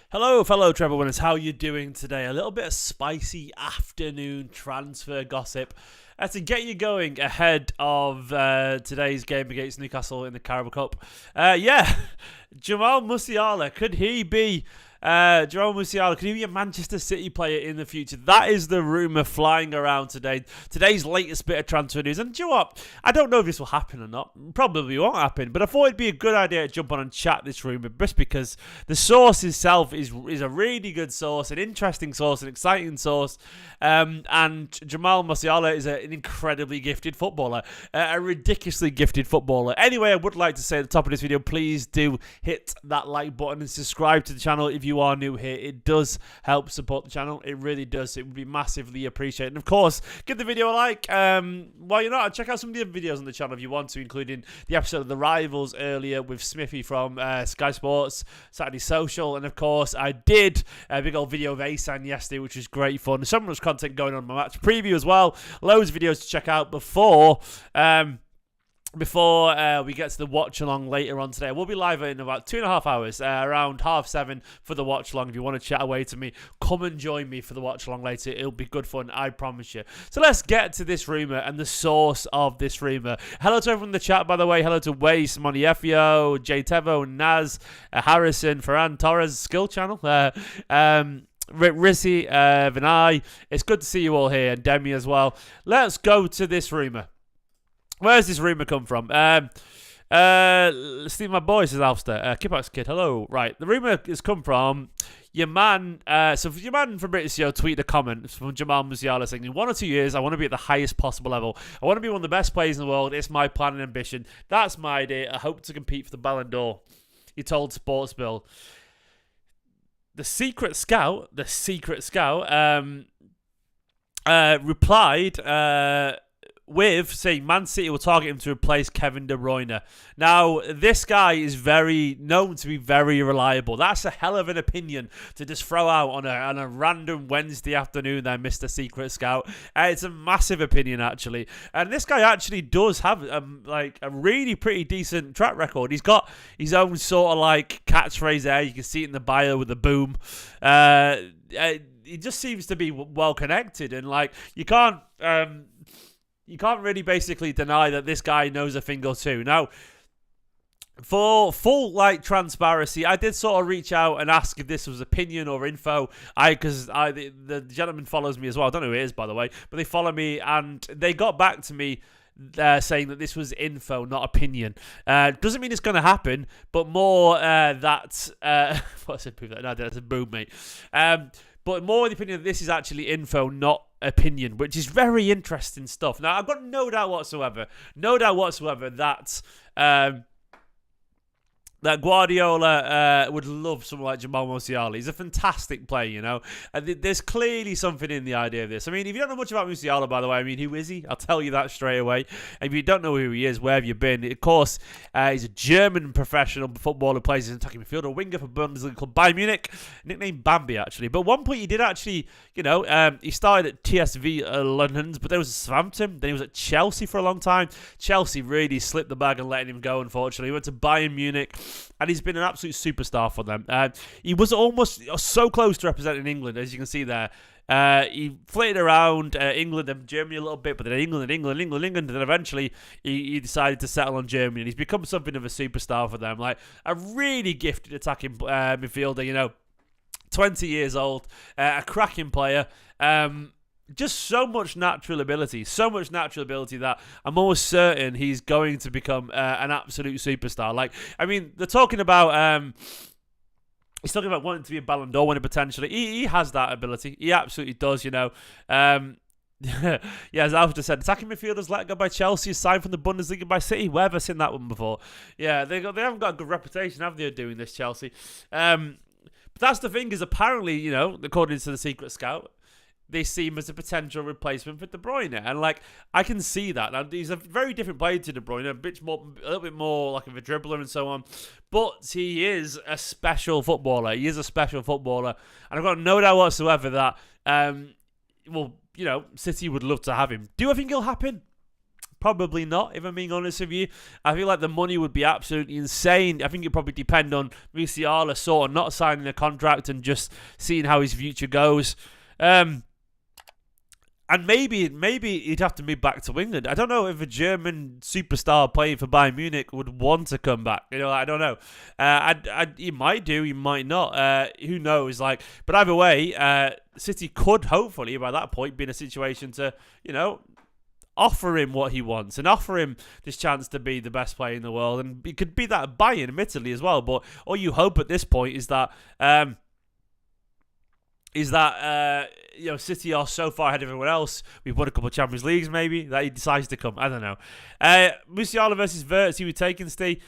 Hello, fellow Trevor winners. How you doing today? A little bit of spicy afternoon transfer gossip to get you going ahead of today's game against Newcastle in the Carabao Cup. Jamal Musiala, could he be could he be a Manchester City player in the future? That is the rumour flying around today. Today's latest bit of transfer news. And do you know what? I don't know if this will happen or not. Probably won't happen. But I thought it'd be a good idea to jump on and chat this rumour, just because the source itself is a really good source, an interesting source, an exciting source. And Jamal Musiala is an incredibly gifted footballer, a ridiculously gifted footballer. Anyway, I would like to say at the top of this video, please do hit that like button and subscribe to the channel if you are new here. It does help support the channel. It really does. It would be massively appreciated. And of course, give the video a like. While you're not, check out some of the other videos on the channel if you want to, including the episode of The Rivals earlier with Smithy from Sky Sports, Saturday Social, and of course, I did a big old video of Asan yesterday, which was great fun. There's so much content going on in my match preview as well. Loads of videos to check out before we get to the watch along later on today. We'll be live in about 2.5 hours, around 7:30 for the watch along. If you want to chat away to me, come and join me for the watch along later. It'll be good fun, I promise you. So let's get to this rumour and the source of this rumour. Hello to everyone in the chat, by the way. Hello to Wace, Moniefio, J Tevo, Naz, Harrison, Ferran Torres, Skill Channel, Rissi, Vinay. It's good to see you all here, and Demi as well. Let's go to this rumour. Where's this rumour come from? Steve, my boy, says Alster. Kickbox Kid, hello. Right, the rumour has come from your man. So your man from British CEO tweeted a comment from Jamal Musiala saying, in 1 or 2 years, I want to be at the highest possible level. I want to be one of the best players in the world. It's my plan and ambition. That's my idea. I hope to compete for the Ballon d'Or. He told Sportsbill. The secret scout replied with saying Man City will target him to replace Kevin De Bruyne. Now, this guy is very known to be very reliable. That's a hell of an opinion to just throw out on a random Wednesday afternoon there, Mr. Secret Scout. It's a massive opinion, actually. And this guy actually does have a really pretty decent track record. He's got his own sort of like catchphrase there. You can see it in the bio with the boom. He just seems to be well connected, and like you can't really basically deny that this guy knows a thing or two. Now, for full transparency, I did sort of reach out and ask if this was opinion or info. Because the gentleman follows me as well. I don't know who it is, by the way, but they follow me, and they got back to me saying that this was info, not opinion. Doesn't mean it's going to happen, but more that what's it prove that? No, that's a boom, mate. But more the opinion that this is actually info, not opinion, which is very interesting stuff. Now, I've got no doubt whatsoever that Guardiola would love someone like Jamal Musiala. He's a fantastic player, you know. And there's clearly something in the idea of this. I mean, if you don't know much about Musiala, by the way, I mean, who is he? I'll tell you that straight away. And if you don't know who he is, where have you been? Of course, he's a German professional footballer, plays as an attacking midfielder, winger for Bundesliga club Bayern Munich, nicknamed Bambi, actually. But at one point, he did actually, he started at TSV London, but then was at Southampton. Then he was at Chelsea for a long time. Chelsea really slipped the bag and letting him go, unfortunately. He went to Bayern Munich, and he's been an absolute superstar for them. He was almost so close to representing England, as you can see there. He flitted around England and Germany a little bit, but then England, and then eventually he decided to settle on Germany, and he's become something of a superstar for them. Like a really gifted attacking midfielder, 20 years old, a cracking player. Just so much natural ability that I'm almost certain he's going to become an absolute superstar. Like, I mean, they're talking about he's talking about wanting to be a Ballon d'Or winner potentially. He has that ability. He absolutely does, Yeah, as Alf just said, attacking midfielders let go by Chelsea, signed from the Bundesliga by City. Where have I seen that one before? Yeah, they haven't got a good reputation, have they, doing this, Chelsea? But that's the thing, is apparently, according to the Secret Scout, they see him as a potential replacement for De Bruyne. And, I can see that. Now, he's a very different player to De Bruyne, a little bit more like a dribbler and so on. But he is a special footballer. And I've got no doubt whatsoever that, City would love to have him. Do I think it'll happen? Probably not, if I'm being honest with you. I feel like the money would be absolutely insane. I think it'd probably depend on Musiala sort of not signing a contract and just seeing how his future goes. And maybe he'd have to move back to England. I don't know if a German superstar playing for Bayern Munich would want to come back. I don't know. He might do, he might not. Who knows? But either way, City could hopefully by that point be in a situation to, offer him what he wants and offer him this chance to be the best player in the world. And it could be that at Bayern, admittedly, as well. But all you hope at this point is that City are so far ahead of everyone else. We've won a couple of Champions Leagues, maybe, that he decides to come. I don't know. Musiala versus Wirtz, he would take in, Steve.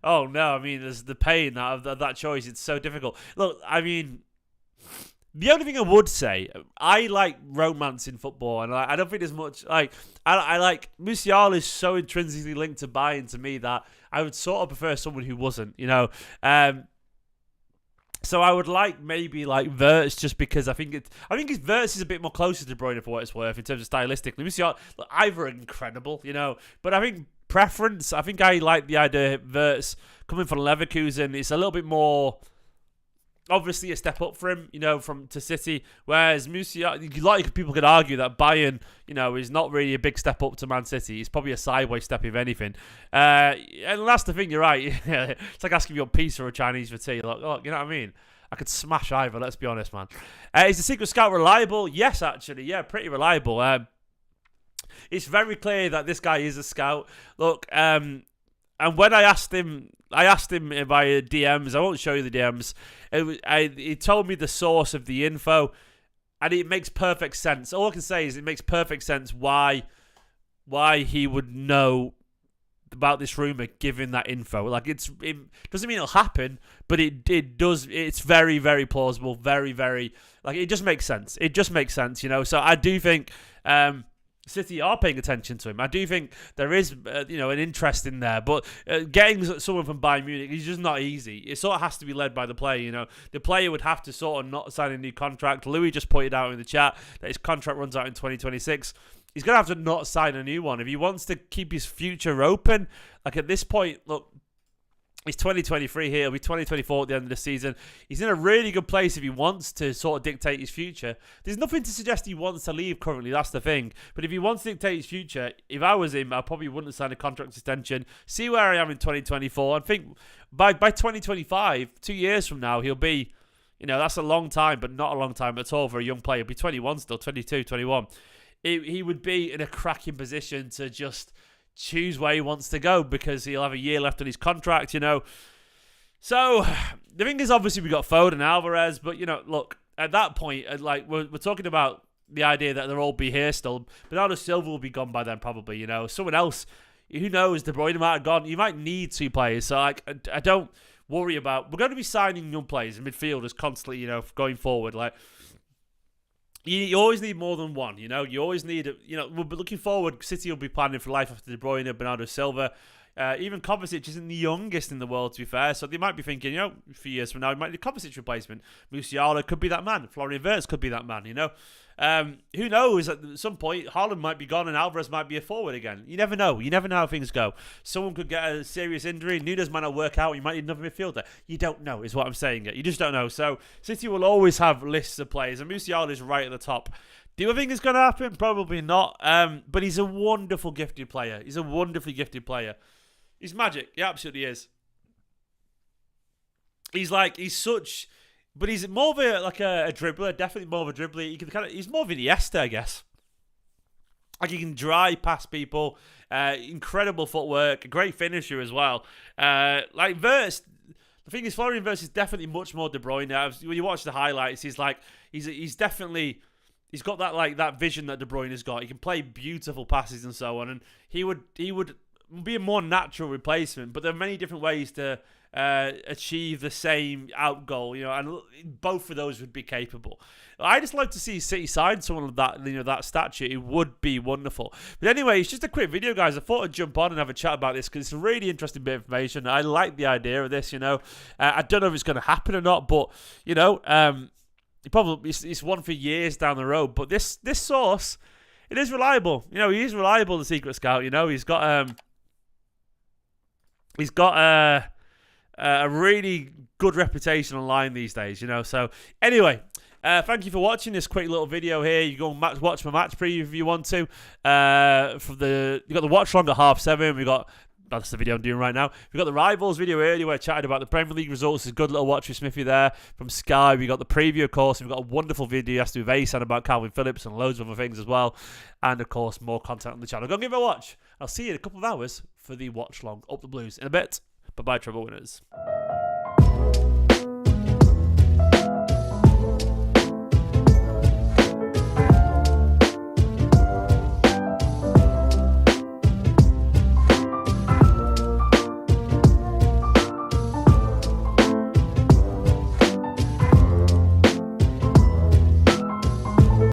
Oh no, I mean, there's the pain of that choice. It's so difficult. Look, I mean, the only thing I would say, I like romance in football, and I don't think there's much I like Musiala is so intrinsically linked to Bayern to me that I would sort of prefer someone who wasn't, So I would like maybe Wirtz just because I think Wirtz is a bit more closer to De Bruyne for what it's worth in terms of stylistically. Musiala, either are incredible, but I think preference. I think I like the idea of Wirtz coming from Leverkusen. It's a little bit more. Obviously, a step up for him, to City. Whereas Musiala, a lot of people could argue that Bayern, is not really a big step up to Man City. It's probably a sideways step, if anything. And that's the thing, you're right. It's like asking you a pizza or a Chinese for tea. You know what I mean? I could smash either, let's be honest, man. Is the secret scout reliable? Yes, actually. Yeah, pretty reliable. It's very clear that this guy is a scout. Look, and when I asked him via DMs. I won't show you the DMs. He told me the source of the info, and it makes perfect sense. All I can say is it makes perfect sense why he would know about this rumor, given that info. It doesn't mean it'll happen, but it does. It's very, very plausible. Very, very it just makes sense. It just makes sense, So I do think. City are paying attention to him. I do think there is, an interest in there. But getting someone from Bayern Munich is just not easy. It sort of has to be led by the player, The player would have to sort of not sign a new contract. Louis just pointed out in the chat that his contract runs out in 2026. He's going to have to not sign a new one. If he wants to keep his future open, at this point, look, it's 2023 here. It'll be 2024 at the end of the season. He's in a really good place if he wants to sort of dictate his future. There's nothing to suggest he wants to leave currently. That's the thing. But if he wants to dictate his future, if I was him, I probably wouldn't sign a contract extension. See where I am in 2024. I think by 2025, 2 years from now, he'll be, that's a long time, but not a long time at all for a young player. He'll be 21 still, 22, 21. He would be in a cracking position to just choose where he wants to go because he'll have a year left on his contract, So, the thing is, obviously, we got Foden and Alvarez, but, look, at that point, we're talking about the idea that they'll all be here still. Bernardo Silva will be gone by then, probably, Someone else, who knows, De Bruyne might have gone. You might need two players, so, I don't worry about. We're going to be signing young players and midfielders constantly, going forward, You always need more than one, You always need, we'll be looking forward. City will be planning for life after De Bruyne, Bernardo Silva. Even Kovacic isn't the youngest in the world, to be fair. So they might be thinking, a few years from now, it might be a Kovacic replacement. Musiala could be that man. Florian Wirtz could be that man, Who knows? At some point, Haaland might be gone and Alvarez might be a forward again. You never know. You never know how things go. Someone could get a serious injury. Nunes might not work out. You might need another midfielder. You don't know, is what I'm saying. You just don't know. So City will always have lists of players, and Musiala is right at the top. Do I think it's going to happen? Probably not. But he's a wonderful, gifted player. He's a wonderfully gifted player. He's magic. He absolutely is. He's such... But he's more of a dribbler, definitely more of a dribbler. He's more of an Iniesta, I guess. He can drive past people, incredible footwork, a great finisher as well. Wirtz, the thing is, Florian Wirtz is definitely much more De Bruyne. When you watch the highlights, he's definitely, he's got that vision that De Bruyne has got. He can play beautiful passes and so on, and he would be a more natural replacement. But there are many different ways to achieve the same out goal, and both of those would be capable. I just like to see City sign someone of that, that stature. It would be wonderful. But anyway, it's just a quick video, guys. I thought I'd jump on and have a chat about this because it's a really interesting bit of information. I like the idea of this, I don't know if it's going to happen or not, but, it's one for years down the road. But this source, it is reliable. You know, he is reliable, the secret scout. You know, he's got a really good reputation online these days. You know, so anyway. Thank you for watching this quick little video here. You go and watch my match preview if you want to. You got the watch along at 7:30. That's the video I'm doing right now. We got the Rivals video earlier where I chatted about the Premier League results. It's a good little watch with Smithy there from Sky. We got the preview, of course. We've got a wonderful video yesterday with Ace and about Calvin Phillips and loads of other things as well. And, of course, more content on the channel. Go and give it a watch. I'll see you in a couple of hours for the watch long up the Blues in a bit. Bye-bye, Treble Winners.